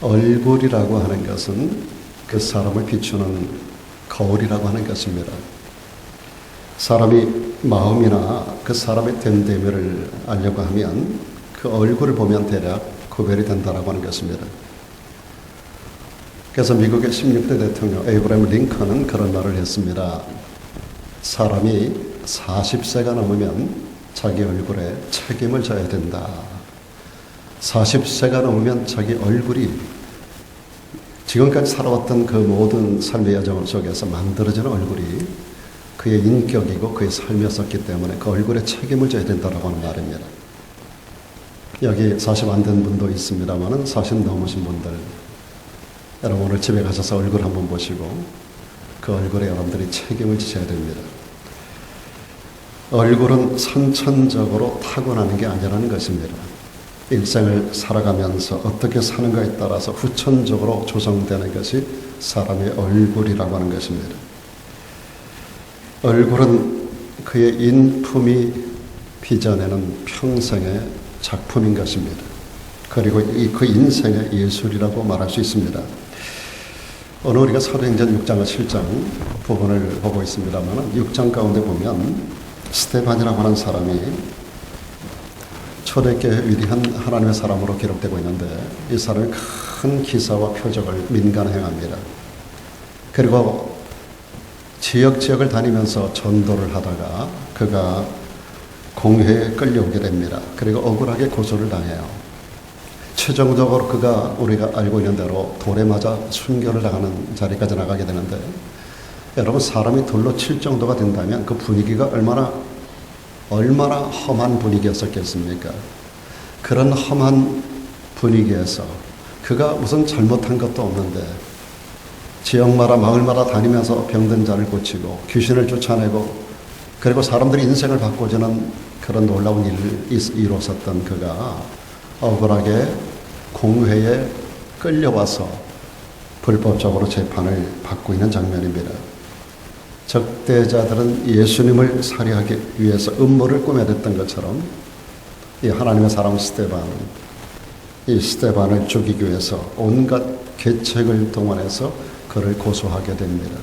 얼굴이라고 하는 것은 그 사람을 비추는 거울이라고 하는 것입니다. 사람이 마음이나 그 사람의 됨됨이를 알려고 하면 그 얼굴을 보면 대략 구별이 된다라고 하는 것입니다. 그래서 미국의 16대 대통령 에이브라임 링컨은 그런 말을 했습니다. 사람이 40세가 넘으면 자기 얼굴에 책임을 져야 된다. 40세가 넘으면 자기 얼굴이 지금까지 살아왔던 그 모든 삶의 여정 속에서 만들어지는 얼굴이 그의 인격이고 그의 삶이었기 때문에 그 얼굴에 책임을 져야 된다고 하는 말입니다. 여기 40 안 된 분도 있습니다만 40 넘으신 분들, 여러분 오늘 집에 가셔서 얼굴 한번 보시고 그 얼굴에 여러분들이 책임을 지셔야 됩니다. 얼굴은 선천적으로 타고나는 게 아니라는 것입니다. 일생을 살아가면서 어떻게 사는가에 따라서 후천적으로 조성되는 것이 사람의 얼굴이라고 하는 것입니다. 얼굴은 그의 인품이 빚어내는 평생의 작품인 것입니다. 그리고 그 인생의 예술이라고 말할 수 있습니다. 오늘 우리가 사도행전 6장과 7장 부분을 보고 있습니다만 6장 가운데 보면 스데반이라고 하는 사람이 초대교회 위대한 하나님의 사람으로 기록되고 있는데 이 사람이 큰 기사와 표적을 민간에 행합니다. 그리고 지역을 다니면서 전도를 하다가 그가 공회에 끌려오게 됩니다. 그리고 억울하게 고소를 당해요. 최종적으로 그가 우리가 알고 있는 대로 돌에 맞아 순교를 당하는 자리까지 나가게 되는데 여러분 사람이 돌로 칠 정도가 된다면 그 분위기가 얼마나 험한 분위기였었겠습니까? 그런 험한 분위기에서 그가 무슨 잘못한 것도 없는데 지역마다 마을마다 다니면서 병든 자를 고치고 귀신을 쫓아내고 그리고 사람들이 인생을 바꿔주는 그런 놀라운 일을 이뤘었던 그가 억울하게 공회에 끌려와서 불법적으로 재판을 받고 있는 장면입니다. 적대자들은 예수님을 살해하기 위해서 음모를 꾸며댔던 것처럼 이 하나님의 사람 이 스데반을 죽이기 위해서 온갖 계책을 동원해서 그를 고소하게 됩니다.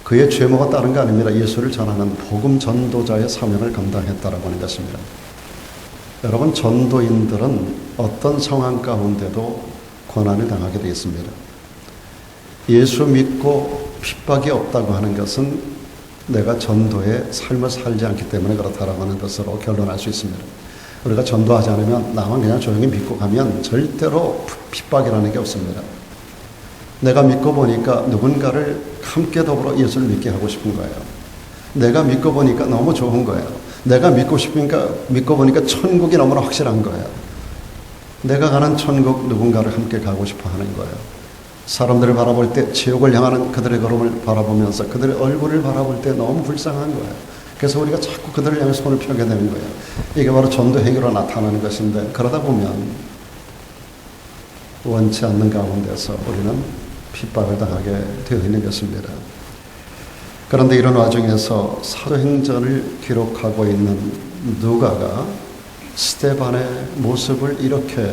그의 죄목은 다른 게 아닙니다. 예수를 전하는 복음 전도자의 사명을 감당했다라고 하는 것입니다. 여러분 전도인들은 어떤 상황 가운데도 고난을 당하게 되어 있습니다. 예수 믿고 핍박이 없다고 하는 것은 내가 전도의 삶을 살지 않기 때문에 그렇다라고 하는 것으로 결론할 수 있습니다. 우리가 전도하지 않으면 나만 그냥 조용히 믿고 가면 절대로 핍박이라는 게 없습니다. 내가 믿고 보니까 누군가를 함께 더불어 예수를 믿게 하고 싶은 거예요. 내가 믿고 보니까 너무 좋은 거예요. 내가 믿고 보니까 천국이 너무나 확실한 거예요. 내가 가는 천국 누군가를 함께 가고 싶어 하는 거예요. 사람들을 바라볼 때 지옥을 향하는 그들의 걸음을 바라보면서 그들의 얼굴을 바라볼 때 너무 불쌍한 거예요. 그래서 우리가 자꾸 그들을 향해 손을 펴게 되는 거예요. 이게 바로 전도 행위로 나타나는 것인데 그러다 보면 원치 않는 가운데서 우리는 핍박을 당하게 되어 있는 것입니다. 그런데 이런 와중에서 사도행전을 기록하고 있는 누가가 스데반의 모습을 이렇게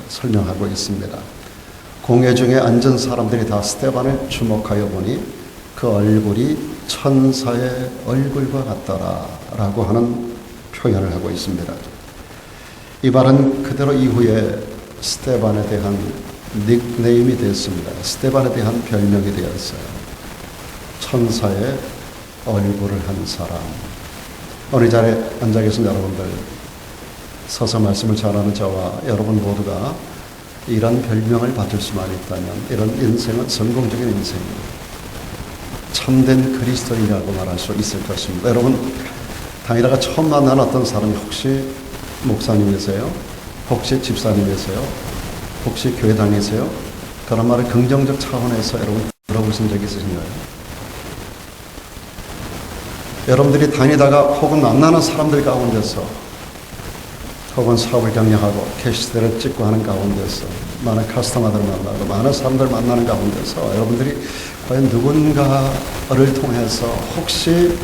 설명하고 있습니다. 공회 중에 앉은 사람들이 다 스데반을 주목하여 보니 그 얼굴이 천사의 얼굴과 같더라라고 하는 표현을 하고 있습니다. 이 말은 그대로 이후에 스데반에 대한 닉네임이 됐습니다. 스데반에 대한 별명이 되었어요. 천사의 얼굴을 한 사람. 어느 자리에 앉아 계신 여러분들, 서서 말씀을 잘하는 저와 여러분 모두가 이런 별명을 받을 수만 있다면 이런 인생은 성공적인 인생입니다. 참된 그리스도인이라고 말할 수 있을 것입니다. 여러분 다니다가 처음 만난 어떤 사람이 혹시 목사님이세요? 혹시 집사님이세요? 혹시 교회 다니세요? 그런 말을 긍정적 차원에서 여러분 들어보신 적이 있으신가요? 여러분들이 다니다가 혹은 만나는 사람들 가운데서 혹은 사업을 경영하고 캐시들을 찍고 하는 가운데서 많은 커스터머들을 만나고 많은 사람들 만나는 가운데서 여러분들이 과연 누군가를 통해서 혹시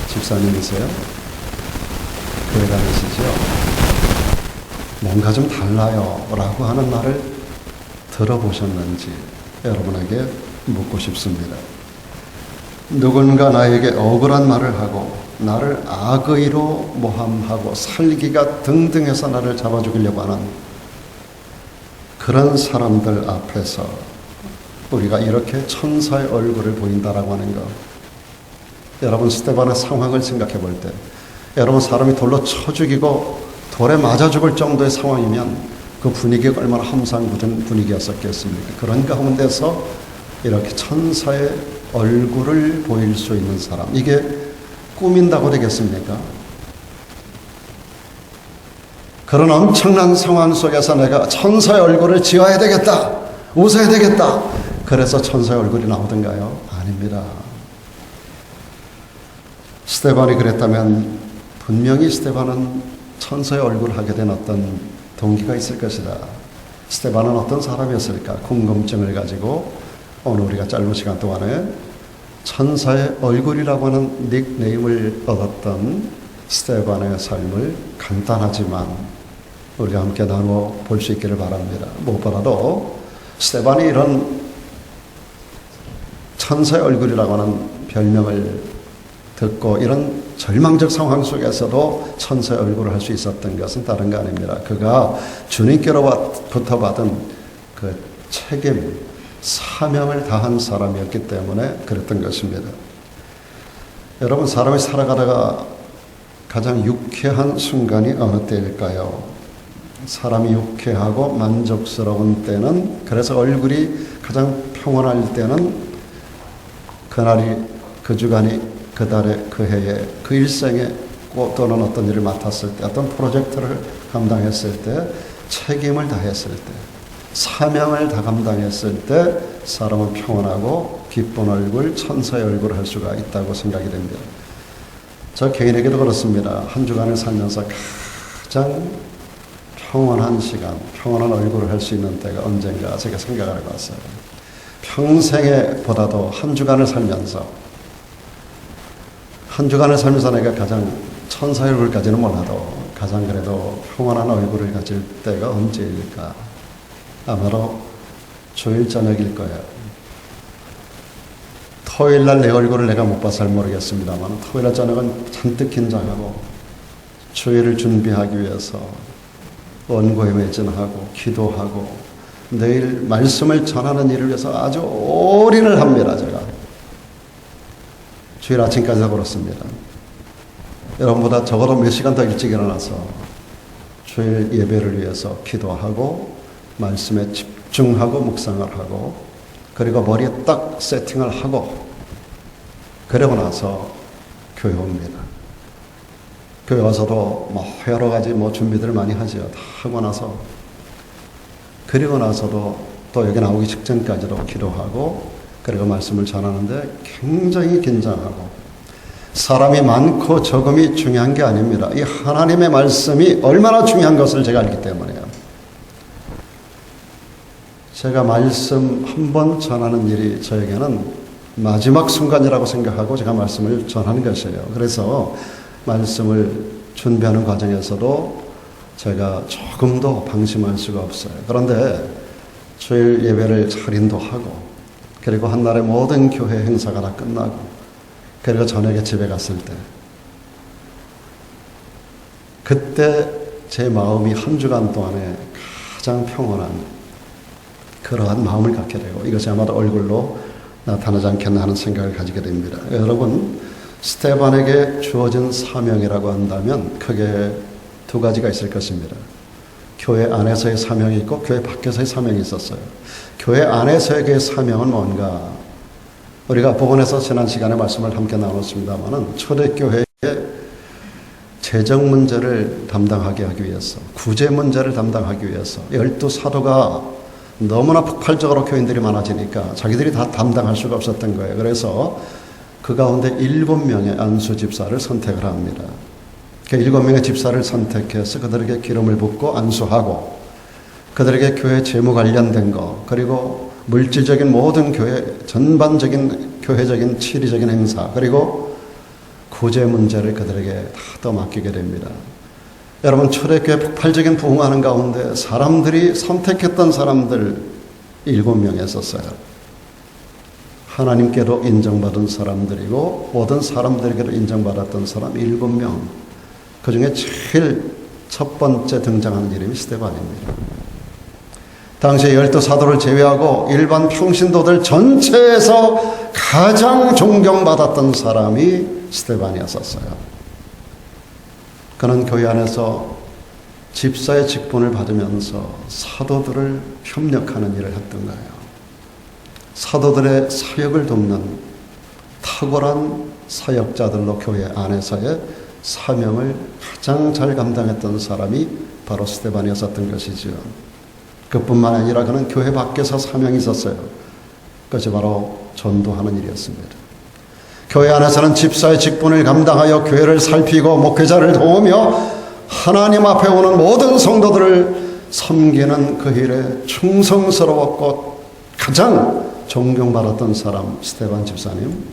집사님이세요? 교회 다니시죠? 뭔가 좀 달라요 라고 하는 말을 들어보셨는지 여러분에게 묻고 싶습니다. 누군가 나에게 억울한 말을 하고 나를 악의로 모함하고 살기가 등등해서 나를 잡아 죽이려고 하는 그런 사람들 앞에서 우리가 이렇게 천사의 얼굴을 보인다라고 하는 것, 여러분 스데반의 상황을 생각해 볼 때, 여러분 사람이 돌로 쳐 죽이고 돌에 맞아 죽을 정도의 상황이면 그 분위기가 얼마나 함상궂은 분위기였었겠습니까? 그런 가운데서 이렇게 천사의 얼굴을 보일 수 있는 사람, 이게 꾸민다고 되겠습니까? 그런 엄청난 상황 속에서 내가 천사의 얼굴을 지어야 되겠다, 웃어야 되겠다, 그래서 천사의 얼굴이 나오던가요? 아닙니다. 스데반이 그랬다면 분명히 스데반은 천사의 얼굴을 하게 된 어떤 동기가 있을 것이다. 스데반은 어떤 사람이었을까? 궁금증을 가지고 오늘 우리가 짧은 시간 동안에 천사의 얼굴이라고 하는 닉네임을 얻었던 스데반의 삶을 간단하지만 우리가 함께 나누어 볼 수 있기를 바랍니다. 무엇보다도 스데반이 이런 천사의 얼굴이라고 하는 별명을 듣고 이런 절망적 상황 속에서도 천사의 얼굴을 할 수 있었던 것은 다른 거 아닙니다. 그가 주님께로부터 받은 그 책임, 사명을 다한 사람이었기 때문에 그랬던 것입니다. 여러분, 사람이 살아가다가 가장 유쾌한 순간이 어느 때일까요? 사람이 유쾌하고 만족스러운 때는, 그래서 얼굴이 가장 평온할 때는 그날이, 그 주간이, 그 달에, 그 해에, 그 일생에 또는 어떤 일을 맡았을 때, 어떤 프로젝트를 감당했을 때, 책임을 다했을 때, 사명을 다 감당했을 때 사람은 평온하고 기쁜 얼굴, 천사의 얼굴을 할 수가 있다고 생각이 됩니다. 저 개인에게도 그렇습니다. 한 주간을 살면서 가장 평온한 시간, 평온한 얼굴을 할 수 있는 때가 언젠가 제가 생각을 해봤어요. 평생에 보다도 한 주간을 살면서 내가 가장 천사의 얼굴까지는 몰라도 가장 그래도 평온한 얼굴을 가질 때가 언제일까? 아마도 주일 저녁일 거예요. 토요일 날 내 얼굴을 내가 못 봐서 잘 모르겠습니다만 토요일 날 저녁은 잔뜩 긴장하고 주일을 준비하기 위해서 원고에 매진하고 기도하고 내일 말씀을 전하는 일을 위해서 아주 올인을 합니다. 제가 주일 아침까지 그렇습니다. 여러분보다 적어도 몇 시간 더 일찍 일어나서 주일 예배를 위해서 기도하고 말씀에 집중하고 묵상을 하고 그리고 머리에 딱 세팅을 하고 그러고 나서 교회 옵니다. 교회 와서도 뭐 여러 가지 준비들을 많이 하죠. 다 하고 나서 그리고 나서도 또 여기 나오기 직전까지도 기도하고 그리고 말씀을 전하는데 굉장히 긴장하고 사람이 많고 적음이 중요한 게 아닙니다. 이 하나님의 말씀이 얼마나 중요한 것을 제가 알기 때문에요. 제가 말씀 한 번 전하는 일이 저에게는 마지막 순간이라고 생각하고 제가 말씀을 전하는 것이에요. 그래서 말씀을 준비하는 과정에서도 제가 조금도 방심할 수가 없어요. 그런데 주일 예배를 잘 인도하고 그리고 한날의 모든 교회 행사가 다 끝나고 그리고 저녁에 집에 갔을 때 그때 제 마음이 한 주간 동안에 가장 평온한 그러한 마음을 갖게 되고 이것이 아마도 얼굴로 나타나지 않겠나 하는 생각을 가지게 됩니다. 여러분, 스데반에게 주어진 사명이라고 한다면 크게 두 가지가 있을 것입니다. 교회 안에서의 사명이 있고 교회 밖에서의 사명이 있었어요. 교회 안에서의 그 사명은 뭔가? 우리가 복원해서 지난 시간에 말씀을 함께 나눴습니다마는 초대교회의 재정 문제를 담당하게 하기 위해서, 구제 문제를 담당하기 위해서 12사도가 너무나 폭발적으로 교인들이 많아지니까 자기들이 다 담당할 수가 없었던 거예요. 그래서 그 가운데 7명의 안수 집사를 선택을 합니다. 그 7명의 집사를 선택해서 그들에게 기름을 붓고 안수하고 그들에게 교회 재무 관련된 거 그리고 물질적인 모든 교회 전반적인 교회적인 치리적인 행사 그리고 구제 문제를 그들에게 다 떠맡기게 됩니다. 여러분, 초대교회 폭발적인 부흥하는 가운데 사람들이 선택했던 사람들 7명이었어요. 하나님께로 인정받은 사람들이고 모든 사람들에게로 인정받았던 사람 7명. 그 중에 제일 첫 번째 등장하는 이름이 스데반입니다. 당시에 12사도를 제외하고 일반 평신도들 전체에서 가장 존경받았던 사람이 스데반이었어요. 그는 교회 안에서 집사의 직분을 받으면서 사도들을 협력하는 일을 했던 거예요. 사도들의 사역을 돕는 탁월한 사역자들로 교회 안에서의 사명을 가장 잘 감당했던 사람이 바로 스데반이었던 것이죠. 그뿐만 아니라 그는 교회 밖에서 사명이 있었어요. 그것이 바로 전도하는 일이었습니다. 교회 안에서는 집사의 직분을 감당하여 교회를 살피고 목회자를 도우며 하나님 앞에 오는 모든 성도들을 섬기는 그 일에 충성스러웠고 가장 존경받았던 사람 스데반 집사님.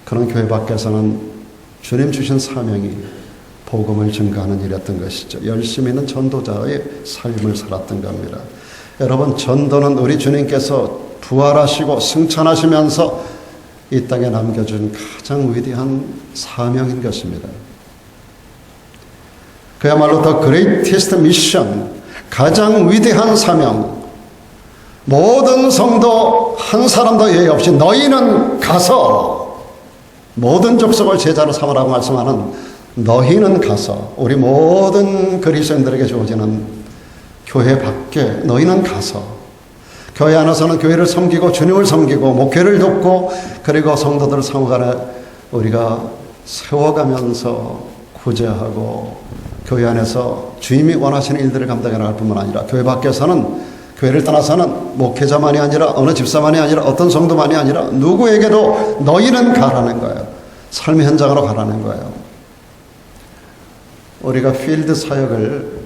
그런 교회 밖에서는 주님 주신 사명이 복음을 증거하는 일이었던 것이죠. 열심히 있는 전도자의 삶을 살았던 겁니다. 여러분, 전도는 우리 주님께서 부활하시고 승천하시면서 이 땅에 남겨준 가장 위대한 사명인 것입니다. 그야말로 The Greatest Mission, 가장 위대한 사명. 모든 성도 한 사람도 예외 없이 너희는 가서 모든 족속을 제자로 삼으라고 말씀하는 너희는 가서, 우리 모든 그리스도인들에게 주어지는 교회 밖에 너희는 가서 교회 안에서는 교회를 섬기고 주님을 섬기고 목회를 돕고 그리고 성도들을 상호간에 우리가 세워가면서 구제하고 교회 안에서 주님이 원하시는 일들을 감당해 나갈 뿐만 아니라 교회 밖에서는 교회를 떠나서는 목회자만이 아니라 어느 집사만이 아니라 어떤 성도만이 아니라 누구에게도 너희는 가라는 거예요. 삶의 현장으로 가라는 거예요. 우리가 필드 사역을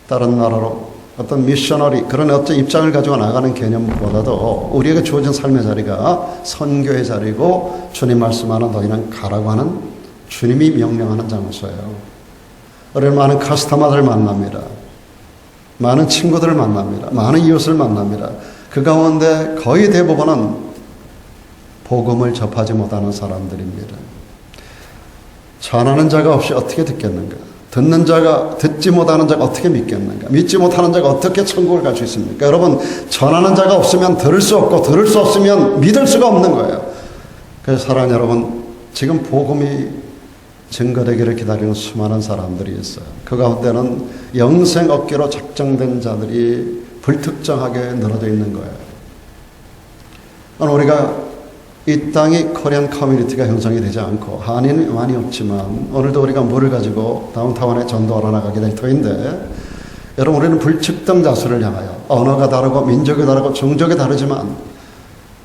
다른 나라로 어떤 미셔너리 그런 어떤 입장을 가지고 나가는 개념보다도 우리에게 주어진 삶의 자리가 선교의 자리고 주님 말씀하는 너희는 가라고 하는 주님이 명령하는 장소예요. 우리는 많은 카스터마들을 만납니다. 많은 친구들을 만납니다. 많은 이웃을 만납니다. 그 가운데 거의 대부분은 복음을 접하지 못하는 사람들입니다. 전하는 자가 없이 어떻게 듣겠는가? 듣지 못하는 자가 어떻게 믿겠는가? 믿지 못하는 자가 어떻게 천국을 갈 수 있습니까? 여러분, 전하는 자가 없으면 들을 수 없고 들을 수 없으면 믿을 수가 없는 거예요. 그래서 사랑하는 여러분, 지금 복음이 증거되기를 기다리는 수많은 사람들이 있어요. 그 가운데는 영생 얻기로 작정된 자들이 불특정하게 늘어져 있는 거예요. 우리가 이 땅이 코리안 커뮤니티가 형성이 되지 않고 한인이 많이 없지만 오늘도 우리가 물을 가지고 다운타운에 전도하러 나가게 될 터인데, 여러분, 우리는 불특정 다수를 향하여 언어가 다르고 민족이 다르고 종족이 다르지만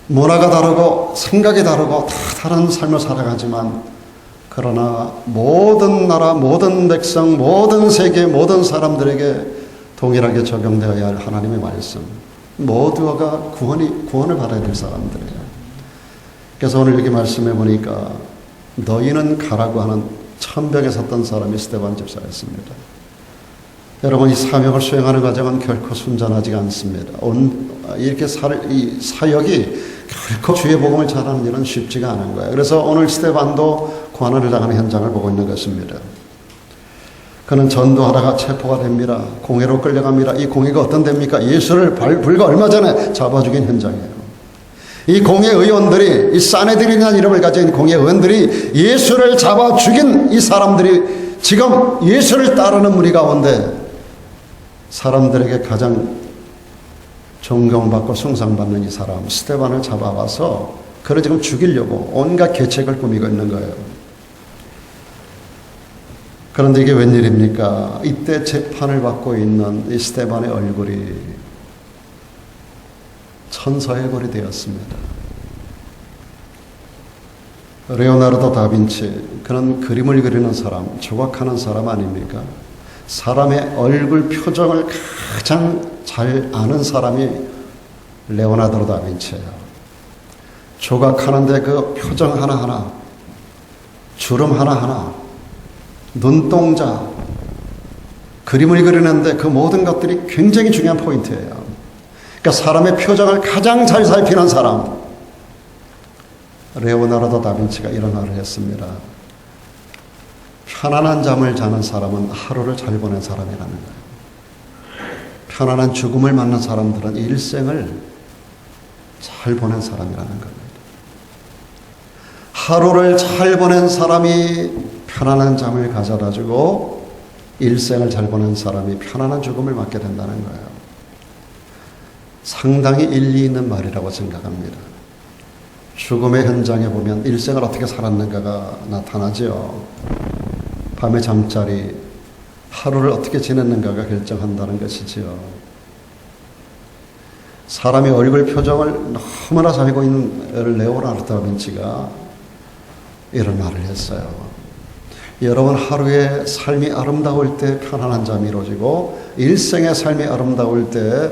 문화가 다르고 생각이 다르고 다 다른 삶을 살아가지만, 그러나 모든 나라, 모든 백성, 모든 세계, 모든 사람들에게 동일하게 적용되어야 할 하나님의 말씀, 모두가 구원을 받아야 될 사람들이에요. 그래서 오늘 여기 말씀해 보니까 너희는 가라고 하는 천벽에 섰던 사람이 스데반 집사였습니다. 여러분, 이 사명을 수행하는 과정은 결코 순전하지가 않습니다. 이렇게 이 사역이 결코 주의 복음을 전하는 일은 쉽지가 않은 거예요. 그래서 오늘 스데반도 고난을 당하는 현장을 보고 있는 것입니다. 그는 전도하다가 체포가 됩니다. 공회로 끌려갑니다. 이 공회가 어떤 데입니까? 예수를 불과 얼마 전에 잡아 죽인 현장이에요. 이 공회 의원들이, 이 사네드린이라는 이름을 가진 공회 의원들이 예수를 잡아 죽인 이 사람들이 지금 예수를 따르는 무리 가운데 사람들에게 가장 존경받고 숭상받는 이 사람 스데반을 잡아와서 그를 지금 죽이려고 온갖 계책을 꾸미고 있는 거예요. 그런데 이게 웬일입니까? 이때 재판을 받고 있는 이 스데반의 얼굴이 천사의 얼굴이 되었습니다. 레오나르도 다빈치, 그런 그림을 그리는 사람, 조각하는 사람 아닙니까? 사람의 얼굴 표정을 가장 잘 아는 사람이 레오나르도 다빈치예요. 조각하는데 그 표정 하나하나, 주름 하나하나, 눈동자, 그림을 그리는데 그 모든 것들이 굉장히 중요한 포인트예요. 그러니까 사람의 표정을 가장 잘 살피는 사람, 레오나르도 다빈치가 이런 말을 했습니다. 편안한 잠을 자는 사람은 하루를 잘 보낸 사람이라는 거예요. 편안한 죽음을 맞는 사람들은 일생을 잘 보낸 사람이라는 겁니다. 하루를 잘 보낸 사람이 편안한 잠을 가져다주고 일생을 잘 보낸 사람이 편안한 죽음을 맞게 된다는 거예요. 상당히 일리 있는 말이라고 생각합니다. 죽음의 현장에 보면 일생을 어떻게 살았는가가 나타나죠. 밤의 잠자리, 하루를 어떻게 지냈는가가 결정한다는 것이지요. 사람이 얼굴 표정을 너무나 잘 알고 있는 레오나르도 다빈치가 이런 말을 했어요. 여러분, 하루의 삶이 아름다울 때 편안한 잠이 이루어지고 일생의 삶이 아름다울 때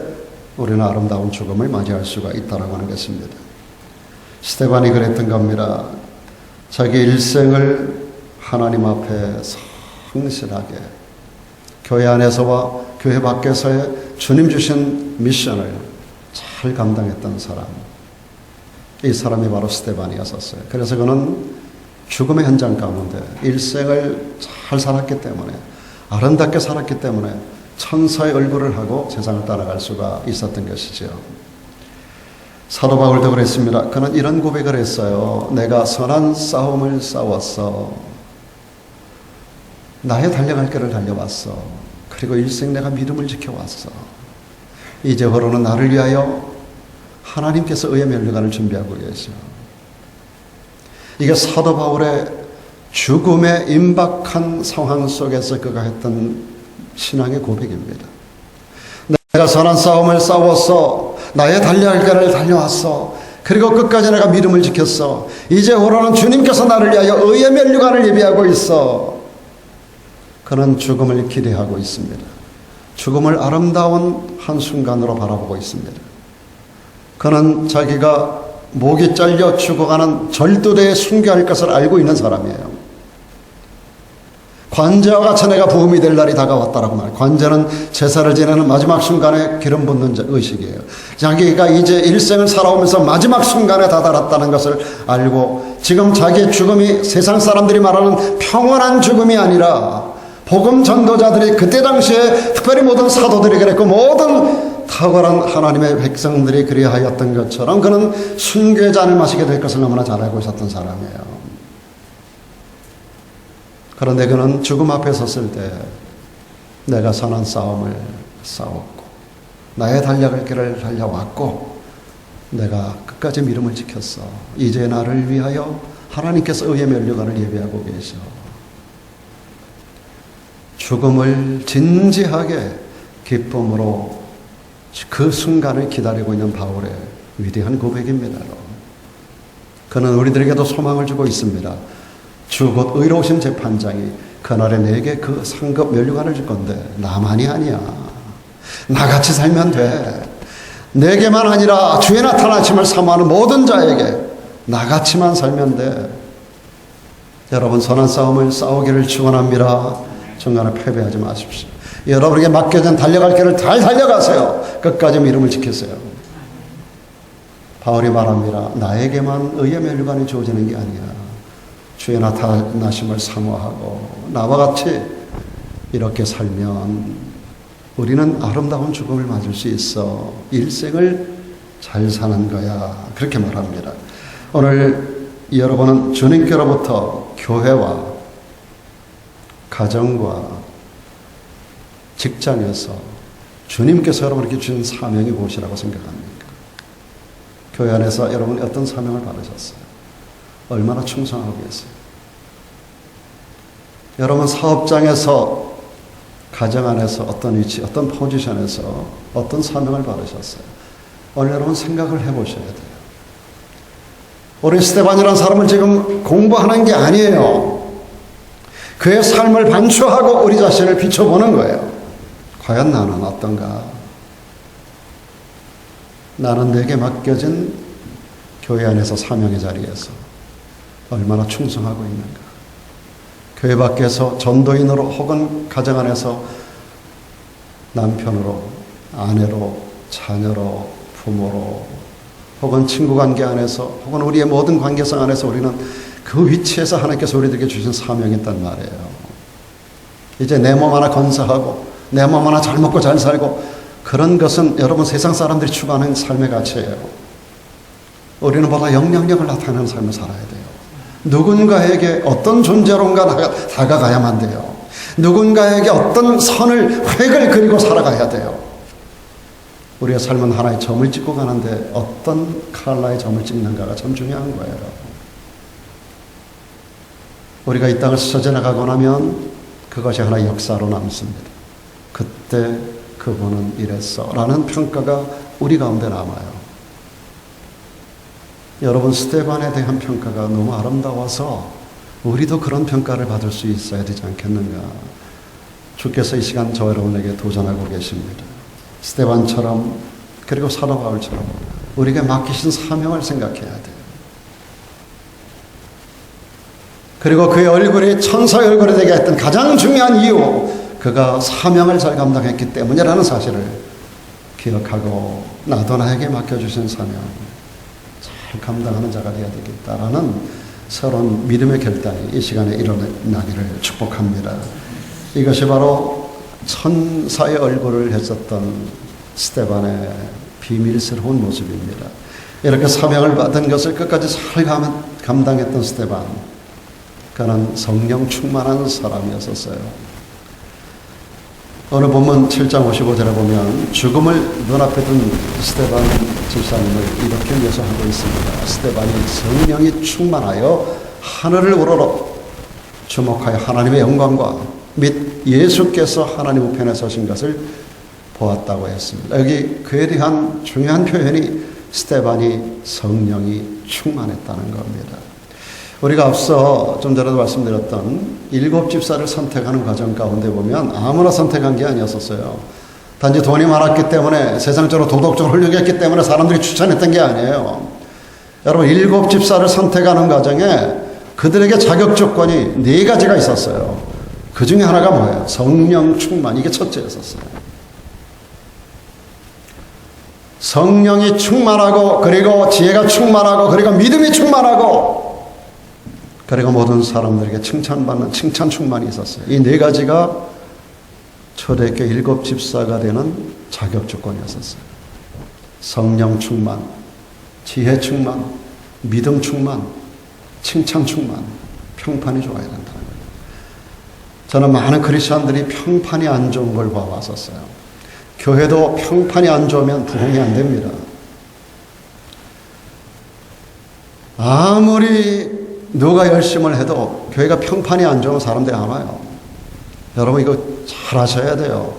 우리는 아름다운 죽음을 맞이할 수가 있다라고 하는 것입니다. 스테반이 그랬던 겁니다. 자기 일생을 하나님 앞에 성실하게 교회 안에서와 교회 밖에서의 주님 주신 미션을 잘 감당했던 사람, 이 사람이 바로 스테반이었었어요. 그래서 그는 죽음의 현장 가운데 일생을 잘 살았기 때문에, 아름답게 살았기 때문에 천사의 얼굴을 하고 세상을 따라갈 수가 있었던 것이죠. 사도 바울도 그랬습니다. 그는 이런 고백을 했어요. 내가 선한 싸움을 싸웠어. 나의 달려갈 길을 달려왔어. 그리고 일생 내가 믿음을 지켜왔어. 이제부로는 나를 위하여 하나님께서 의의 면류관을 준비하고 계셔. 이게 사도 바울의 죽음의 임박한 상황 속에서 그가 했던 신앙의 고백입니다. 내가 선한 싸움을 싸웠어. 나의 달려갈 길을 달려왔어. 그리고 끝까지 내가 믿음을 지켰어. 이제부로는 주님께서 나를 위하여 의의 면류관을 예비하고 있어. 그는 죽음을 기대하고 있습니다. 죽음을 아름다운 한순간으로 바라보고 있습니다. 그는 자기가 목이 잘려 죽어가는 절도대에 순교할 것을 알고 있는 사람이에요. 관제와 같이 내가 부음이 될 날이 다가왔다라고 말해요. 관제는 제사를 지내는 마지막 순간에 기름 붓는 의식이에요. 자기가 이제 일생을 살아오면서 마지막 순간에 다다랐다는 것을 알고 지금 자기의 죽음이 세상 사람들이 말하는 평온한 죽음이 아니라 복음 전도자들이 그때 당시에 특별히 모든 사도들이 그랬고 모든 탁월한 하나님의 백성들이 그리하였던 것처럼 그는 순교의 잔을 마시게 될 것을 너무나 잘 알고 있었던 사람이에요. 그런데 그는 죽음 앞에 섰을 때 내가 선한 싸움을 싸웠고 나의 달려갈 길을 달려왔고 내가 끝까지 믿음을 지켰어. 이제 나를 위하여 하나님께서 의의 면류관을 예비하고 계셔. 죽음을 진지하게 기쁨으로 그 순간을 기다리고 있는 바울의 위대한 고백입니다. 그는 우리들에게도 소망을 주고 있습니다. 주 곧 의로우신 재판장이 그날에 내게 그 상급 면류관을 줄 건데 나만이 아니야. 나같이 살면 돼. 내게만 아니라 주의 나타나심을 사모하는 모든 자에게 나같이만 살면 돼. 여러분, 선한 싸움을 싸우기를 축원합니다. 중간에 패배하지 마십시오. 여러분에게 맡겨진 달려갈 길을 잘 달려가세요. 끝까지 믿음을 지키세요. 바울이 말합니다. 나에게만 의의 면류관이 주어지는 게 아니야. 주의 나타나심을 사모하고 나와 같이 이렇게 살면 우리는 아름다운 죽음을 맞을 수 있어. 일생을 잘 사는 거야. 그렇게 말합니다. 오늘 여러분은 주님께로부터 교회와 가정과 직장에서 주님께서 여러분에게 주신 사명이 무엇이라고 생각합니까? 교회 안에서 여러분이 어떤 사명을 받으셨어요? 얼마나 충성하고 계세요? 여러분 사업장에서 가정 안에서 어떤 위치, 어떤 포지션에서 어떤 사명을 받으셨어요? 오늘 여러분 생각을 해보셔야 돼요. 우리 스테반이라는 사람을 지금 공부하는 게 아니에요. 그의 삶을 반추하고 우리 자신을 비춰보는 거예요. 과연 나는 어떤가? 나는 내게 맡겨진 교회 안에서 사명의 자리에서 얼마나 충성하고 있는가? 교회 밖에서 전도인으로 혹은 가정 안에서 남편으로, 아내로, 자녀로, 부모로, 혹은 친구 관계 안에서, 혹은 우리의 모든 관계성 안에서 우리는 그 위치에서 하나님께서 우리들에게 주신 사명이 있단 말이에요. 이제 내 몸 하나 건사하고 내 몸 하나 잘 먹고 잘 살고, 그런 것은 여러분 세상 사람들이 추구하는 삶의 가치예요. 우리는 보다 영향력을 나타내는 삶을 살아야 돼요. 누군가에게 어떤 존재론가 다가가야만 돼요. 누군가에게 어떤 획을 그리고 살아가야 돼요. 우리의 삶은 하나의 점을 찍고 가는데 어떤 컬러의 점을 찍는가가 참 중요한 거예요. 우리가 이 땅을 스쳐 지나가고 나면 그것이 하나의 역사로 남습니다. 그때 그분은 이랬어 라는 평가가 우리 가운데 남아요. 여러분, 스데반에 대한 평가가 너무 아름다워서 우리도 그런 평가를 받을 수 있어야 되지 않겠는가. 주께서 이 시간 저 여러분에게 도전하고 계십니다. 스데반처럼, 그리고 사도 바울처럼 우리에게 맡기신 사명을 생각해야 돼요. 그리고 그의 얼굴이 천사의 얼굴이 되게 했던 가장 중요한 이유, 그가 사명을 잘 감당했기 때문이라는 사실을 기억하고, 나도 나에게 맡겨주신 사명 잘 감당하는 자가 되어야 되겠다라는 새로운 믿음의 결단이 이 시간에 일어나기를 축복합니다. 이것이 바로 천사의 얼굴을 했었던 스데반의 비밀스러운 모습입니다. 이렇게 사명을 받은 것을 끝까지 잘 감당했던 스데반, 그는 성령 충만한 사람이었었어요. 오늘 본문 7장 55절에 보면 죽음을 눈앞에 둔 스데반 집사님을 이렇게 묘사하고 있습니다. 스데반이 성령이 충만하여 하늘을 우러러 주목하여 하나님의 영광과 및 예수께서 하나님 우편에 서신 것을 보았다고 했습니다. 여기 그에 대한 중요한 표현이 스데반이 성령이 충만했다는 겁니다. 우리가 앞서 좀 전에도 말씀드렸던 7 집사를 선택하는 과정 가운데 보면 아무나 선택한 게 아니었었어요. 단지 돈이 많았기 때문에, 세상적으로 도덕적으로 훌륭했기 때문에 사람들이 추천했던 게 아니에요. 여러분, 7 집사를 선택하는 과정에 그들에게 자격 조건이 4가지가 있었어요. 그 중에 하나가 뭐예요? 성령 충만. 이게 첫째였었어요. 성령이 충만하고, 그리고 지혜가 충만하고, 그리고 믿음이 충만하고, 그리고 모든 사람들에게 칭찬받는 칭찬 충만이 있었어요. 이 4가지가 초대교회 7 집사가 되는 자격 조건이었었어요. 성령 충만, 지혜 충만, 믿음 충만, 칭찬 충만, 평판이 좋아야 된다는 거예요. 저는 많은 크리스천들이 평판이 안 좋은 걸 봐왔었어요. 교회도 평판이 안 좋으면 부흥이 안 됩니다. 아무리 누가 열심을 해도 교회가 평판이 안 좋으면 사람들이 안 와요. 여러분, 이거 잘 하셔야 돼요.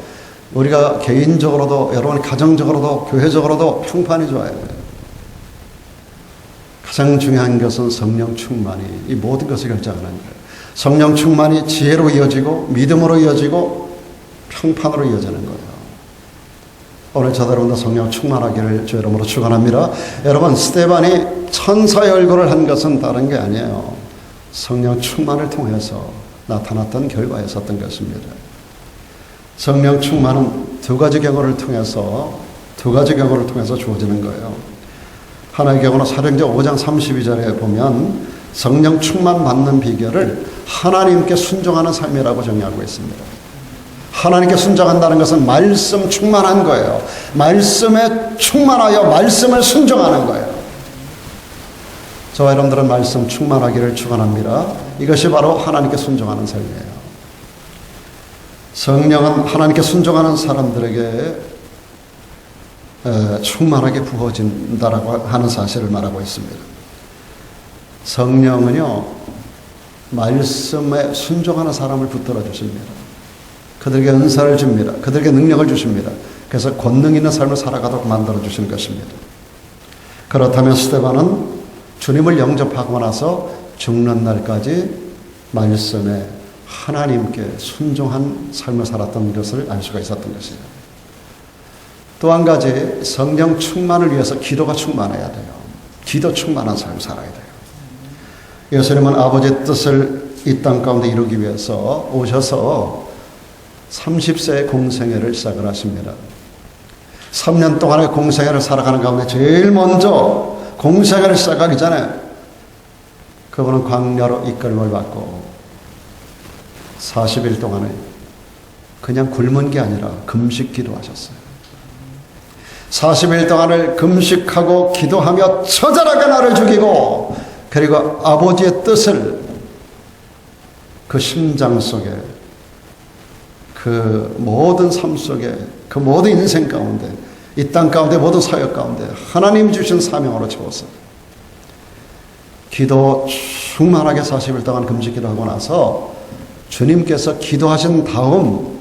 우리가 개인적으로도, 여러분 가정적으로도, 교회적으로도 평판이 좋아야 돼요. 가장 중요한 것은 성령 충만이 이 모든 것을 결정하는 거예요. 성령 충만이 지혜로 이어지고, 믿음으로 이어지고, 평판으로 이어지는 거예요. 오늘 저도 여러분도 성령 충만하기를 주 이름으로 축원합니다. 여러분, 스데반이 천사의 얼굴을 한 것은 다른 게 아니에요. 성령 충만을 통해서 나타났던 결과였었던 것입니다. 성령 충만은 2가지 경우를 통해서 주어지는 거예요. 하나의 경우는 사도행전 5장 32절에 보면 성령 충만 받는 비결을 하나님께 순종하는 삶이라고 정의하고 있습니다. 하나님께 순종한다는 것은 말씀 충만한 거예요. 말씀에 충만하여 말씀을 순종하는 거예요. 저와 여러분들은 말씀 충만하기를 축원합니다. 이것이 바로 하나님께 순종하는 삶이에요. 성령은 하나님께 순종하는 사람들에게 충만하게 부어진다라고 하는 사실을 말하고 있습니다. 성령은요, 말씀에 순종하는 사람을 붙들어 주십니다. 그들에게 은사를 줍니다. 그들에게 능력을 주십니다. 그래서 권능 있는 삶을 살아가도록 만들어 주시는 것입니다. 그렇다면 스데반은 주님을 영접하고 나서 죽는 날까지 말씀에 하나님께 순종한 삶을 살았던 것을 알 수가 있었던 것이에요. 또 한 가지, 성령 충만을 위해서 기도가 충만해야 돼요. 기도 충만한 삶을 살아야 돼요. 예수님은 아버지의 뜻을 이 땅 가운데 이루기 위해서 오셔서 30세의 공생애를 시작을 하십니다. 3년 동안의 공생애를 살아가는 가운데 제일 먼저 공생애를 시작하기 전에 그분은 광야로 이끌림을 받고 40일 동안에 그냥 굶은 게 아니라 금식 기도하셨어요. 40일 동안을 금식하고 기도하며 처절하게 나를 죽이고 그리고 아버지의 뜻을 그 심장 속에 그 모든 삶 속에 그 모든 인생 가운데 이 땅 가운데 모든 사역 가운데 하나님 주신 사명으로 채웠어요. 기도 충만하게 40일 동안 금식 기도하고 나서 주님께서 기도하신 다음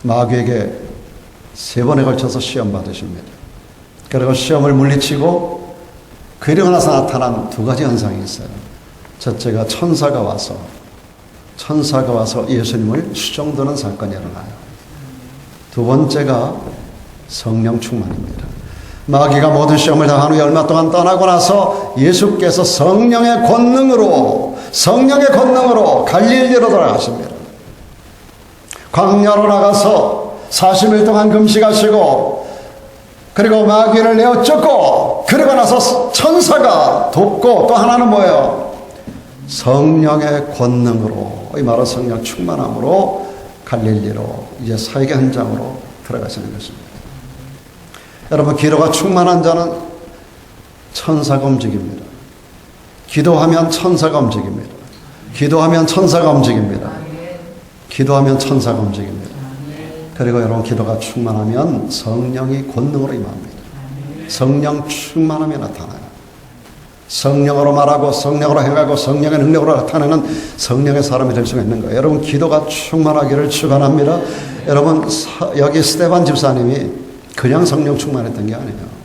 마귀에게 3번에 걸쳐서 시험 받으십니다. 그리고 시험을 물리치고 그리고 나서 나타난 2가지 현상이 있어요. 첫째가 천사가 와서 예수님을 수종드는 사건이 일어나요. 2번째가 성령 충만입니다. 마귀가 모든 시험을 당한 후에 얼마 동안 떠나고 나서 예수께서 성령의 권능으로 갈릴리로 돌아가십니다. 광야로 나가서 40일 동안 금식하시고 그리고 마귀를 내어 쫓고 그러고 나서 천사가 돕고 또 하나는 뭐예요? 성령의 권능으로 이 말은 성령 충만함으로 갈릴리로 이제 사역의 현장으로 들어가시는 것입니다. 여러분 기도가 충만한 자는 천사가 움직입니다. 기도하면 천사가 움직입니다. 기도하면 천사가 움직입니다. 기도하면 천사가 움직입니다. 그리고 여러분 기도가 충만하면 성령이 권능으로 임합니다. 성령 충만함이 나타나요. 성령으로 말하고 성령으로 행하고 성령의 능력으로 나타내는 성령의 사람이 될 수가 있는 거예요. 여러분 기도가 충만하기를 축원합니다. 여러분 여기 스데반 집사님이 그냥 성령 충만했던 게 아니에요.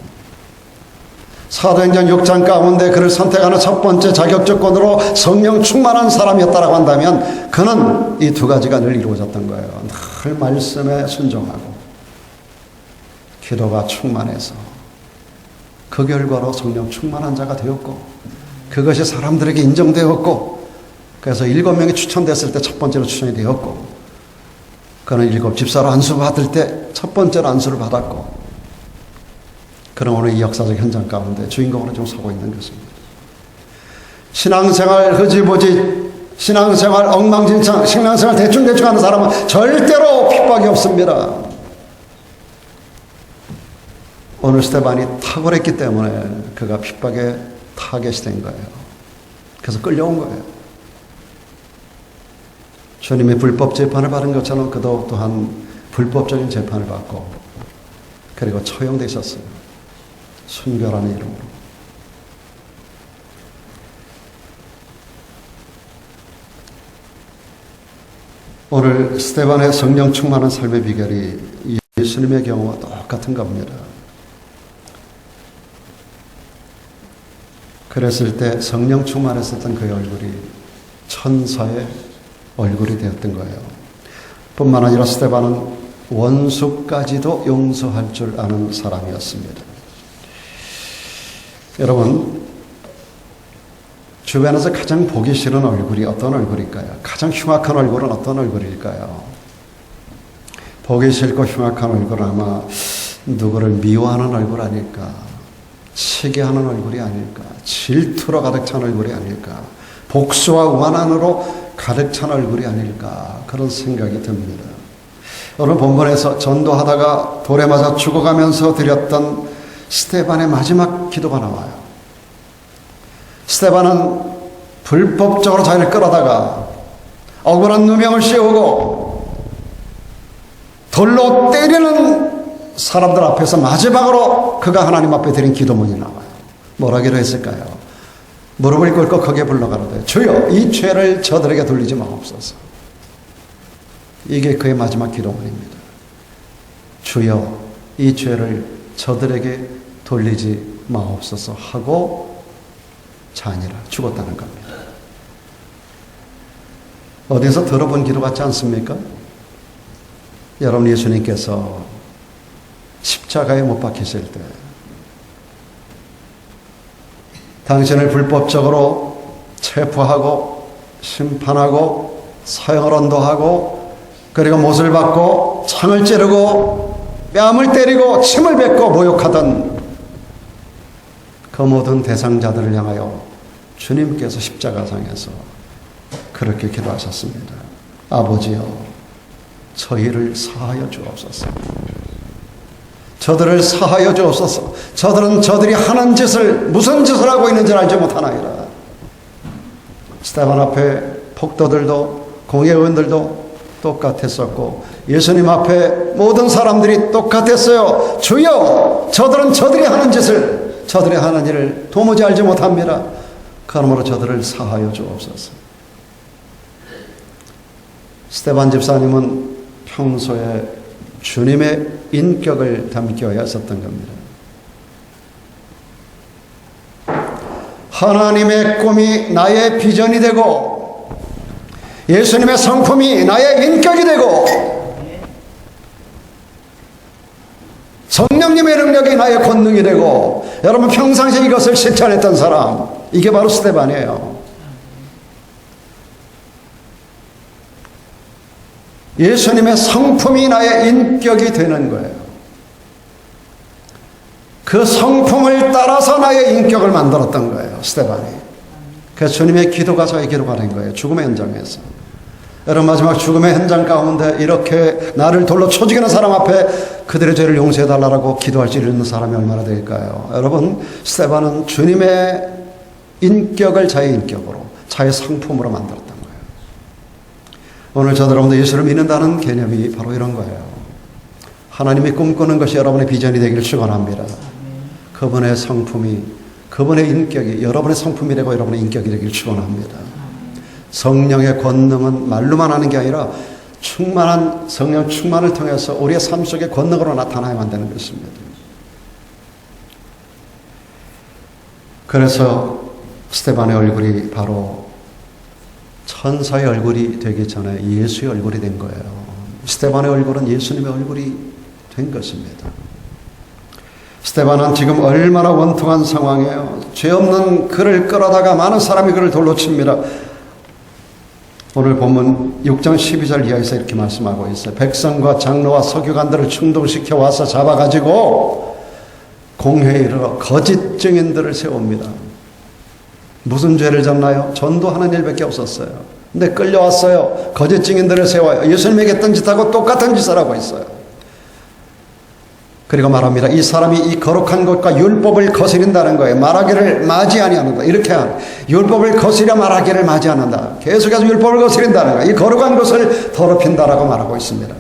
사도행전 6장 가운데 그를 선택하는 첫 번째 자격 조건으로 성령 충만한 사람이었다고 한다면 그는 이 2가지가 늘 이루어졌던 거예요. 늘 말씀에 순종하고 기도가 충만해서 그 결과로 성령 충만한 자가 되었고 그것이 사람들에게 인정되었고 그래서 7명이 추천됐을 때 첫 번째로 추천이 되었고 그는 7 집사로 안수 받을 때 첫 번째로 안수를 받았고 그는 오늘 이 역사적 현장 가운데 주인공으로 좀 서고 있는 것입니다. 신앙생활 흐지부지 신앙생활 엉망진창 신앙생활 대충대충 하는 사람은 절대로 핍박이 없습니다. 오늘 스데반이 탁월했기 때문에 그가 핍박의 타겟이 된 거예요. 그래서 끌려온 거예요. 주님이 불법 재판을 받은 것처럼 그도 또한 불법적인 재판을 받고 그리고 처형되셨어요. 순교라는 이름으로. 오늘 스데반의 성령 충만한 삶의 비결이 예수님의 경우와 똑같은 겁니다. 그랬을 때 성령 충만했었던 그의 얼굴이 천사의 얼굴이 되었던 거예요. 뿐만 아니라 스데반은 원수까지도 용서할 줄 아는 사람이었습니다. 여러분, 주변에서 가장 보기 싫은 얼굴이 어떤 얼굴일까요? 가장 흉악한 얼굴은 어떤 얼굴일까요? 보기 싫고 흉악한 얼굴은 아마 누구를 미워하는 얼굴 아닐까? 치게 하는 얼굴이 아닐까? 질투로 가득 찬 얼굴이 아닐까? 복수와 원한으로 가득 찬 얼굴이 아닐까? 그런 생각이 듭니다. 오늘 본문에서 전도하다가 돌에 맞아 죽어가면서 드렸던 스데반의 마지막 기도가 나와요. 스데반은 불법적으로 자기를 끌어다가 억울한 누명을 씌우고 돌로 때리는 사람들 앞에서 마지막으로 그가 하나님 앞에 드린 기도문이 나와요. 뭐라기로 했을까요? 무릎을 꿇고 크게 불러가로되 주여 이 죄를 저들에게 돌리지 마옵소서. 이게 그의 마지막 기도문입니다. 주여 이 죄를 저들에게 돌리지 마옵소서 하고 자니라 죽었다는 겁니다. 어디서 들어본 기도 같지 않습니까? 여러분 예수님께서 십자가에 못 박히실 때 당신을 불법적으로 체포하고 심판하고 사형을 언도하고 그리고 못을 받고 창을 찌르고 뺨을 때리고 침을 뱉고 모욕하던 그 모든 대상자들을 향하여 주님께서 십자가상에서 그렇게 기도하셨습니다. 아버지여, 저희를 사하여 주옵소서. 저들을 사하여 주옵소서. 저들은 저들이 하는 짓을 무슨 짓을 하고 있는지를 알지 못하나이다. 스데반 앞에 폭도들도 공회의원들도 똑같았었고 예수님 앞에 모든 사람들이 똑같았어요. 주여, 저들은 저들이 하는 짓을, 저들이 하는 일을 도무지 알지 못합니다. 그러므로 저들을 사하여 주옵소서. 스데반 집사님은 평소에 주님의 인격을 담겨야 했었던 겁니다. 하나님의 꿈이 나의 비전이 되고 예수님의 성품이 나의 인격이 되고 성령님의 능력이 나의 권능이 되고, 여러분 평상시에 이것을 실천했던 사람, 이게 바로 스데반이에요. 예수님의 성품이 나의 인격이 되는 거예요. 그 성품을 따라서 나의 인격을 만들었던 거예요, 스데반이. 그래서 주님의 기도가 저의 기도가 된 거예요, 죽음의 현장에서. 여러분, 마지막 죽음의 현장 가운데 이렇게 나를 돌로 쳐 죽이는 사람 앞에 그들의 죄를 용서해달라고 기도할 줄 있는 사람이 얼마나 될까요? 여러분, 스데반은 주님의 인격을 자의 인격으로, 자의 성품으로 만들었던 거예요. 오늘 저들 여러분들 예수를 믿는다는 개념이 바로 이런 거예요. 하나님이 꿈꾸는 것이 여러분의 비전이 되기를 축원합니다. 그분의 성품이, 그분의 인격이 여러분의 성품이 되고 여러분의 인격이 되기를 축원합니다. 성령의 권능은 말로만 하는 게 아니라 충만한 성령 충만을 통해서 우리의 삶 속의 권능으로 나타나야만 되는 것입니다. 그래서 스데반의 얼굴이 바로 천사의 얼굴이 되기 전에 예수의 얼굴이 된 거예요. 스데반의 얼굴은 예수님의 얼굴이 된 것입니다. 스데반은 지금 얼마나 원통한 상황이에요. 죄 없는 그를 끌어다가 많은 사람이 그를 돌로 칩니다. 오늘 본문 6장 12절 이하에서 이렇게 말씀하고 있어요. 백성과 장로와 서기관들을 충동시켜 와서 잡아가지고 공회에 이르러 거짓 증인들을 세웁니다. 무슨 죄를 졌나요? 전도하는 일밖에 없었어요. 근데 끌려왔어요. 거짓 증인들을 세워요. 예수님에게 했던 짓하고 똑같은 짓을 하고 있어요. 그리고 말합니다. 이 사람이 이 거룩한 것과 율법을 거스린다는 거예요. 말하기를 맞이 아니하는다. 이렇게 하는, 율법을 거스려 말하기를 맞이 않는다. 계속해서 율법을 거스린다는 거예요. 이 거룩한 것을 더럽힌다라고 말하고 있습니다.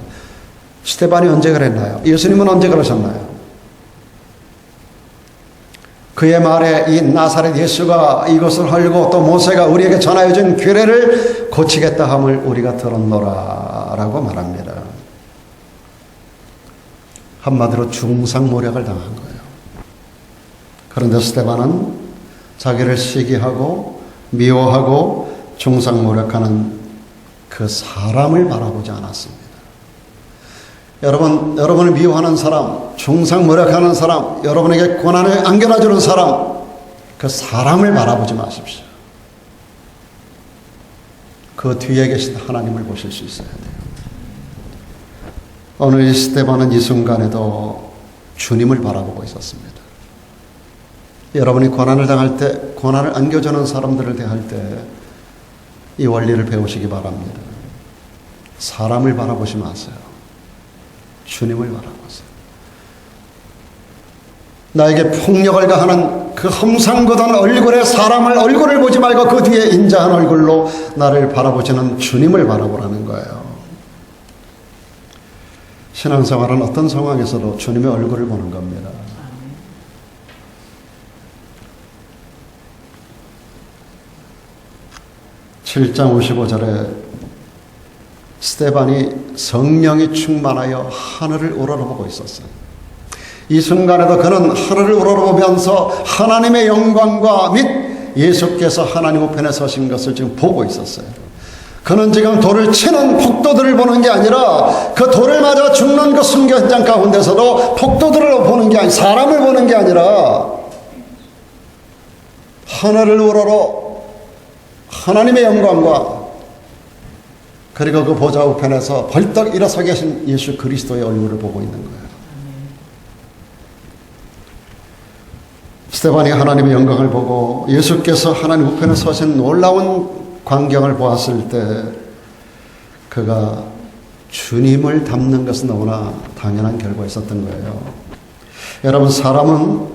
스데반이 언제 그랬나요? 예수님은 언제 그러셨나요? 그의 말에 이 나사렛 예수가 이것을 헐고 또 모세가 우리에게 전하여 준 규례를 고치겠다 함을 우리가 들었노라 라고 말합니다. 한마디로 중상모략을 당한 거예요. 그런데 스데반은 자기를 시기하고 미워하고 중상모략하는 그 사람을 바라보지 않았습니다. 여러분을 미워하는 사람, 중상모략하는 사람, 여러분에게 고난을 안겨다주는 사람, 그 사람을 바라보지 마십시오. 그 뒤에 계신 하나님을 보실 수 있어야 돼요. 오늘 이 스데반은 이 순간에도 주님을 바라보고 있었습니다. 여러분이 고난을 당할 때, 고난을 안겨주는 사람들을 대할 때 이 원리를 배우시기 바랍니다. 사람을 바라보지 마세요. 주님을 바라보세요. 나에게 폭력을 가하는 그 험상궂은 얼굴의 사람을, 얼굴을 보지 말고 그 뒤에 인자한 얼굴로 나를 바라보시는 주님을 바라보라는 거예요. 신앙생활은 어떤 상황에서도 주님의 얼굴을 보는 겁니다. (7장 55절에) 스데반이 성령이 충만하여 하늘을 우러러보고 있었어요. 이 순간에도 그는 하늘을 우러러보면서 하나님의 영광과 및 예수께서 하나님 우편에 서신 것을 지금 보고 있었어요. 그는 지금 돌을 치는 폭도들을 보는 게 아니라 그 돌을 맞아 죽는 그 순교 현장 가운데서도 폭도들을 보는 게 아니라, 사람을 보는 게 아니라 하늘을 우러러 하나님의 영광과 그리고 그 보좌 우편에서 벌떡 일어서 계신 예수 그리스도의 얼굴을 보고 있는 거예요. 스데반이 하나님의 영광을 보고 예수께서 하나님 우편에 서신 놀라운 광경을 보았을 때 그가 주님을 닮는 것은 너무나 당연한 결과였었던 거예요. 여러분, 사람은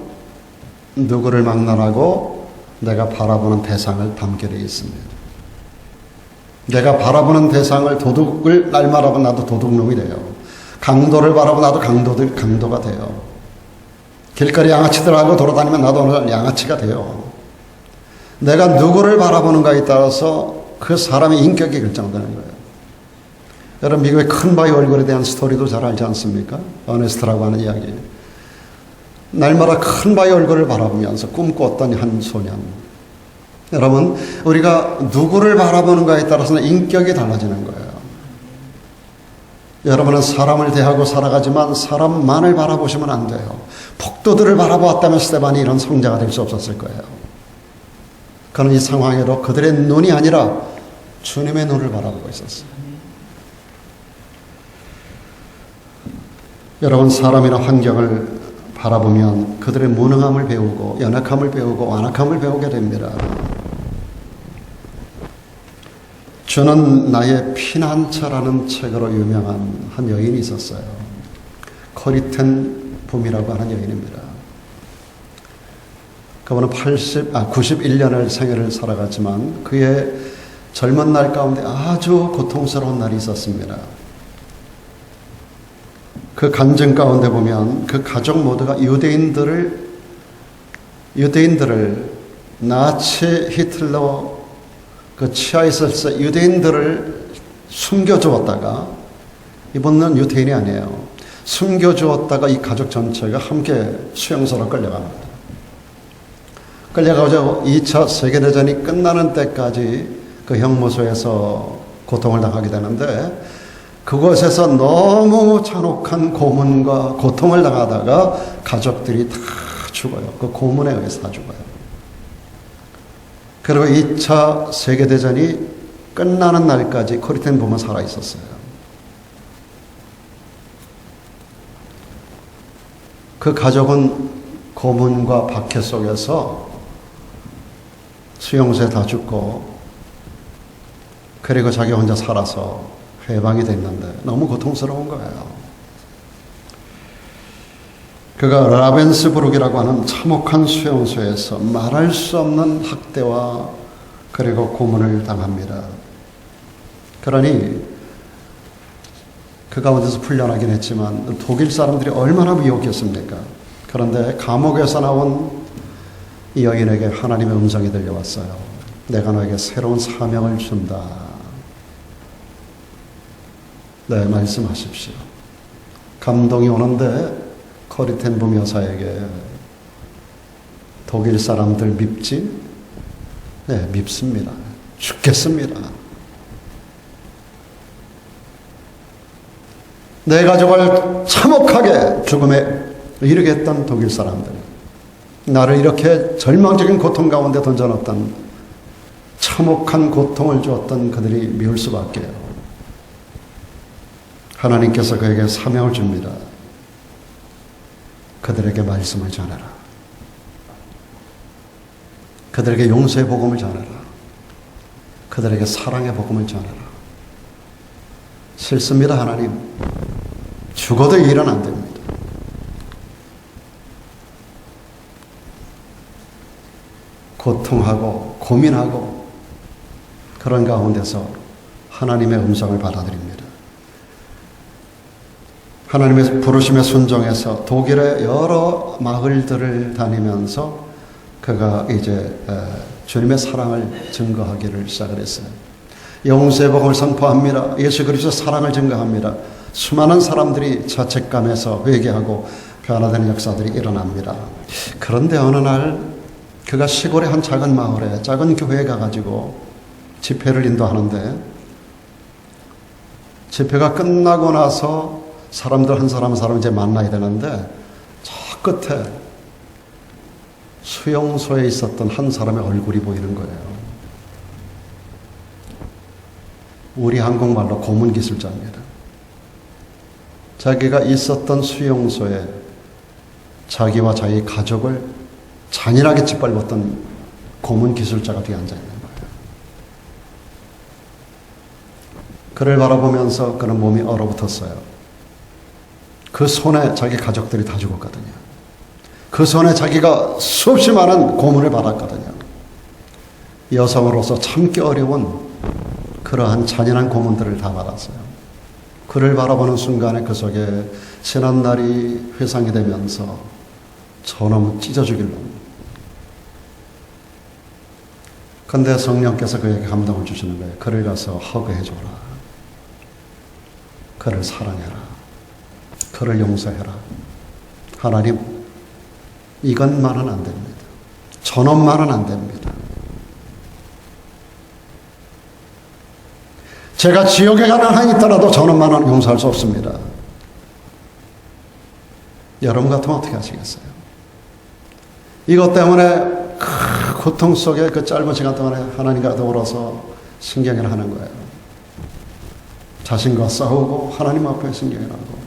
누구를 만나라고 내가 바라보는 대상을 닮게 되어 있습니다. 내가 바라보는 대상을 도둑을 날마다 나도 도둑놈이 돼요. 강도를 바라보고 나도 강도가 돼요. 길거리 양아치들하고 돌아다니면 나도 오늘 양아치가 돼요. 내가 누구를 바라보는가에 따라서 그 사람의 인격이 결정되는 거예요. 여러분, 미국의 큰 바위 얼굴에 대한 스토리도 잘 알지 않습니까? 어네스트라고 하는 이야기. 날마다 큰 바위 얼굴을 바라보면서 꿈꿨던 한 소년. 여러분, 우리가 누구를 바라보는가에 따라서는 인격이 달라지는 거예요. 여러분은 사람을 대하고 살아가지만 사람만을 바라보시면 안 돼요. 폭도들을 바라보았다면 스데반이 이런 성자가 될 수 없었을 거예요. 그는 이 상황에도 그들의 눈이 아니라 주님의 눈을 바라보고 있었어요. 여러분, 사람이나 환경을 바라보면 그들의 무능함을 배우고 연약함을 배우고 완악함을 배우게 됩니다. 주는 나의 피난처라는 책으로 유명한 한 여인이 있었어요. 코리텐 붐이라고 하는 여인입니다. 그분은 91년을 생애를 살아갔지만 그의 젊은 날 가운데 아주 고통스러운 날이 있었습니다. 그 간증 가운데 보면 그 가족 모두가 유대인들을 나치 히틀러 그 치하에 있었을 유대인들을 숨겨주었다가, 이번은 유대인이 아니에요. 숨겨주었다가 이 가족 전체가 함께 수용소로 끌려갑니다. 끌려가서 2차 세계대전이 끝나는 때까지 그 형무소에서 고통을 당하게 되는데, 그곳에서 너무 잔혹한 고문과 고통을 당하다가 가족들이 다 죽어요. 그 고문에 의해서 다 죽어요. 그리고 2차 세계대전이 끝나는 날까지 코리텐 붐은 살아있었어요. 그 가족은 고문과 박해 속에서 수용소에 다 죽고, 그리고 자기 혼자 살아서 해방이 됐는데 너무 고통스러운 거예요. 그가 라벤스부르크라고 하는 참혹한 수용소에서 말할 수 없는 학대와 그리고 고문을 당합니다. 그러니 그 가운데서 풀려나긴 했지만 독일 사람들이 얼마나 미혹했습니까? 그런데 감옥에서 나온 이 여인에게 하나님의 음성이 들려왔어요. 내가 너에게 새로운 사명을 준다. 네, 말씀하십시오. 감동이 오는데 코리텐 붐 여사에게 독일 사람들 밉지? 네, 밉습니다. 죽겠습니다. 내 가족을 참혹하게 죽음에 이르게 했던 독일 사람들, 나를 이렇게 절망적인 고통 가운데 던져놨던, 참혹한 고통을 주었던 그들이 미울 수밖에요. 하나님께서 그에게 사명을 줍니다. 그들에게 말씀을 전해라. 그들에게 용서의 복음을 전해라. 그들에게 사랑의 복음을 전해라. 싫습니다, 하나님. 죽어도 이 일은 안 됩니다. 고통하고 고민하고 그런 가운데서 하나님의 음성을 받아들입니다. 하나님의 부르심에 순종해서 독일의 여러 마을들을 다니면서 그가 이제 주님의 사랑을 증거하기를 시작을 했어요. 용서의 복음을 선포합니다. 예수 그리스도의 사랑을 증거합니다. 수많은 사람들이 자책감에서 회개하고 변화되는 역사들이 일어납니다. 그런데 어느 날 그가 시골의 한 작은 마을에 작은 교회에 가가지고 집회를 인도하는데, 집회가 끝나고 나서 사람들 한 사람 이제 만나야 되는데, 저 끝에 수용소에 있었던 한 사람의 얼굴이 보이는 거예요. 우리 한국말로 고문 기술자입니다. 자기가 있었던 수용소에 자기와 자기 가족을 잔인하게 짓밟았던 고문 기술자가 뒤에 앉아 있는 거예요. 그를 바라보면서 그는 몸이 얼어붙었어요. 그 손에 자기 가족들이 다 죽었거든요. 그 손에 자기가 수없이 많은 고문을 받았거든요. 여성으로서 참기 어려운 그러한 잔인한 고문들을 다 받았어요. 그를 바라보는 순간에 그 속에 지난날이 회상이 되면서 저놈 찢어 죽일놈. 근데 성령께서 그에게 감동을 주시는 거예요. 그를 가서 허그해줘라. 그를 사랑해라. 그를 용서해라. 하나님, 이것만은 안 됩니다. 저놈만은 안 됩니다. 제가 지옥에 가는 한이 있더라도 저놈만은 용서할 수 없습니다. 여러분 같으면 어떻게 하시겠어요? 이것 때문에 그 고통 속에 그 짧은 시간 동안에 하나님과 더불어서 신경을 하는 거예요. 자신과 싸우고 하나님 앞에 신경을 하고.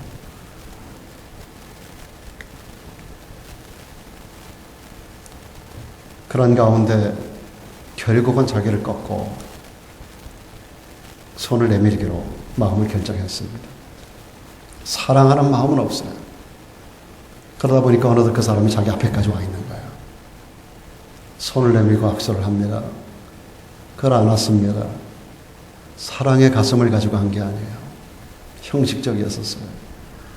그런 가운데 결국은 자기를 꺾고 손을 내밀기로 마음을 결정했습니다. 사랑하는 마음은 없어요. 그러다 보니까 어느덧 그 사람이 자기 앞에까지 와 있는 거예요. 손을 내밀고 악수를 합니다. 그걸 안았습니다. 사랑의 가슴을 가지고 한 게 아니에요. 형식적이었었어요.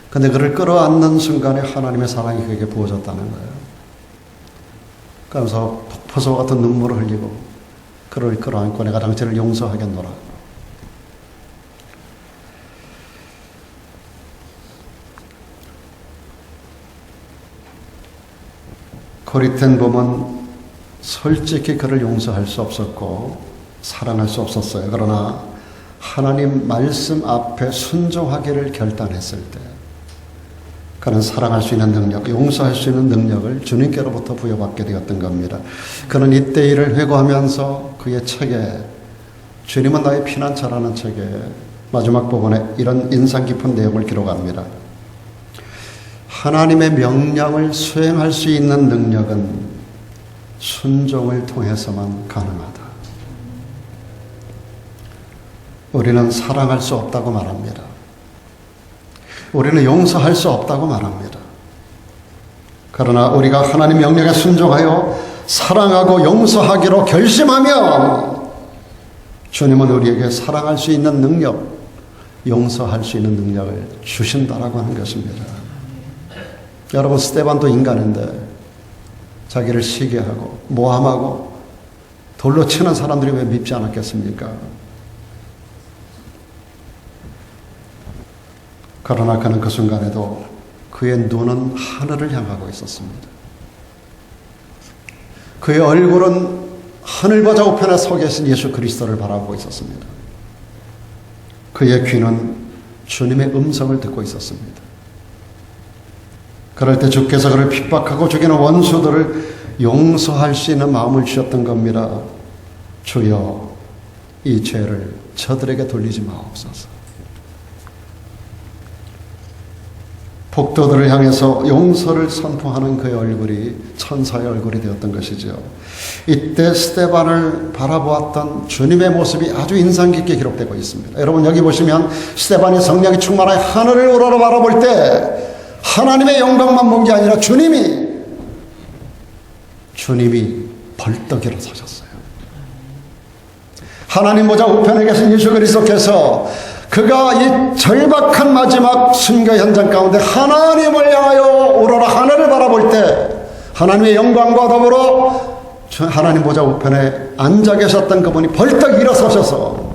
근데 그를 끌어안는 순간에 하나님의 사랑이 그에게 부어졌다는 거예요. 그러면서 폭포수 같은 눈물을 흘리고 그를 끌어안고 내가 당신을 용서하겠노라. 고리텐 봄은 솔직히 그를 용서할 수 없었고 사랑할 수 없었어요. 그러나 하나님 말씀 앞에 순종하기를 결단했을 때 그는 사랑할 수 있는 능력, 용서할 수 있는 능력을 주님께로부터 부여받게 되었던 겁니다. 그는 이때 일을 회고하면서 그의 책에 주님은 나의 피난처라는 책에 마지막 부분에 이런 인상 깊은 내용을 기록합니다. 하나님의 명령을 수행할 수 있는 능력은 순종을 통해서만 가능하다. 우리는 사랑할 수 없다고 말합니다. 우리는 용서할 수 없다고 말합니다. 그러나 우리가 하나님 명령에 순종하여 사랑하고 용서하기로 결심하면 주님은 우리에게 사랑할 수 있는 능력, 용서할 수 있는 능력을 주신다라고 하는 것입니다. 여러분, 스데반도 인간인데 자기를 시기하고 모함하고 돌로 치는 사람들이 왜 밉지 않았겠습니까? 그러나 그는 그 순간에도 그의 눈은 하늘을 향하고 있었습니다. 그의 얼굴은 하늘보다 우편에 서 계신 예수 그리스도를 바라보고 있었습니다. 그의 귀는 주님의 음성을 듣고 있었습니다. 그럴 때 주께서 그를 핍박하고 죽이는 원수들을 용서할 수 있는 마음을 주셨던 겁니다. 주여, 이 죄를 저들에게 돌리지 마옵소서. 복도들을 향해서 용서를 선포하는 그의 얼굴이 천사의 얼굴이 되었던 것이죠. 이때 스데반을 바라보았던 주님의 모습이 아주 인상 깊게 기록되고 있습니다. 여러분, 여기 보시면 스데반이 성령이 충만하여 하늘을 우러러 바라볼 때 하나님의 영광만 본 게 아니라 주님이 벌떡 일어서셨어요. 하나님 보좌 우편에 계신 예수 그리스도께서 그가 이 절박한 마지막 순교 현장 가운데 하나님을 향하여 우러러 하늘을 바라볼 때 하나님의 영광과 더불어 하나님 보좌 우편에 앉아 계셨던 그분이 벌떡 일어서셔서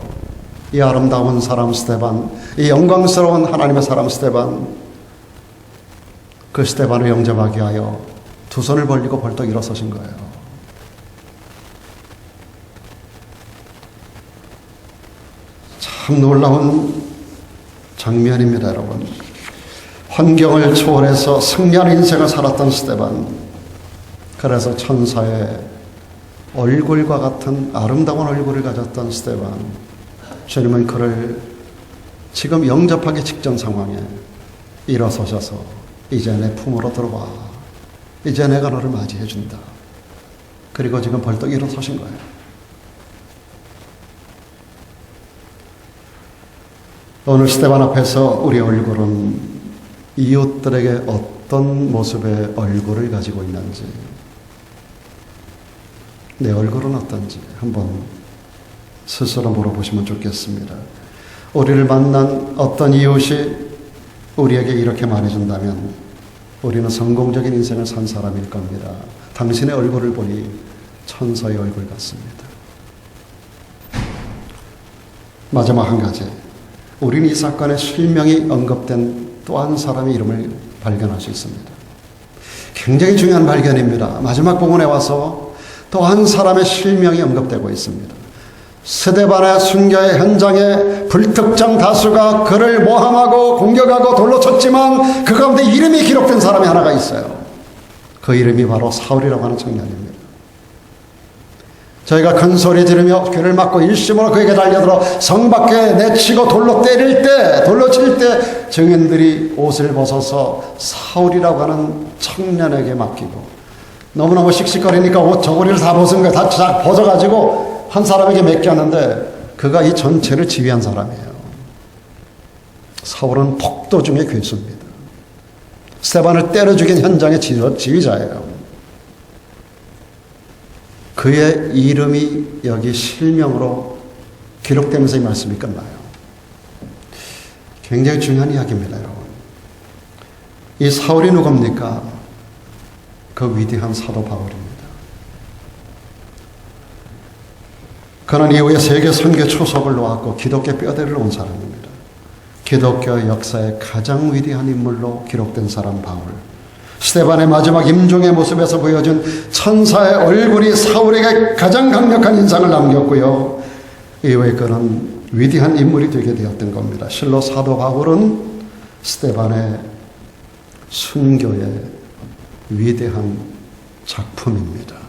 이 아름다운 사람 스데반, 이 영광스러운 하나님의 사람 스데반, 그 스데반을 영접하게 하여 두 손을 벌리고 벌떡 일어서신 거예요. 참 놀라운 장면입니다, 여러분. 환경을 초월해서 승리하는 인생을 살았던 스데반. 그래서 천사의 얼굴과 같은 아름다운 얼굴을 가졌던 스데반. 주님은 그를 지금 영접하기 직전 상황에 일어서셔서 이제 내 품으로 들어와. 이제 내가 너를 맞이해 준다. 그리고 지금 벌떡 일어서신 거예요. 오늘 스데반 앞에서 우리 얼굴은 이웃들에게 어떤 모습의 얼굴을 가지고 있는지, 내 얼굴은 어떤지 한번 스스로 물어보시면 좋겠습니다. 우리를 만난 어떤 이웃이 우리에게 이렇게 말해준다면 우리는 성공적인 인생을 산 사람일 겁니다. 당신의 얼굴을 보니 천사의 얼굴 같습니다. 마지막 한 가지, 우리는 이 사건의 실명이 언급된 또 한 사람의 이름을 발견할 수 있습니다. 굉장히 중요한 발견입니다. 마지막 부분에 와서 또 한 사람의 실명이 언급되고 있습니다. 스데반의 순교의 현장에 불특정 다수가 그를 모함하고 공격하고 돌로 쳤지만 그 가운데 이름이 기록된 사람이 하나가 있어요. 그 이름이 바로 사울이라고 하는 청년입니다. 저희가 큰 소리 지르며 귀를 막고 일심으로 그에게 달려들어 성 밖에 내치고 돌로 때릴 때, 돌로 칠 때 증인들이 옷을 벗어서 사울이라고 하는 청년에게 맡기고, 너무너무 씩씩거리니까 옷 저고리를 다 벗은 거예요. 다 벗어가지고 한 사람에게 맡겼는데 그가 이 전체를 지휘한 사람이에요. 사울은 폭도 중의 괴수입니다. 스데반을 때려 죽인 현장의 지휘자예요. 그의 이름이 여기 실명으로 기록되면서 이 말씀이 끝나요. 굉장히 중요한 이야기입니다, 여러분. 이 사울이 누굽니까? 그 위대한 사도 바울입니다. 그는 이후에 세계 선교 초석을 놓았고 기독교 뼈대를 놓은 사람입니다. 기독교 역사의 가장 위대한 인물로 기록된 사람 바울. 스데반의 마지막 임종의 모습에서 보여준 천사의 얼굴이 사울에게 가장 강력한 인상을 남겼고요. 이후에 그는 위대한 인물이 되게 되었던 겁니다. 실로 사도 바울은 스데반의 순교의 위대한 작품입니다.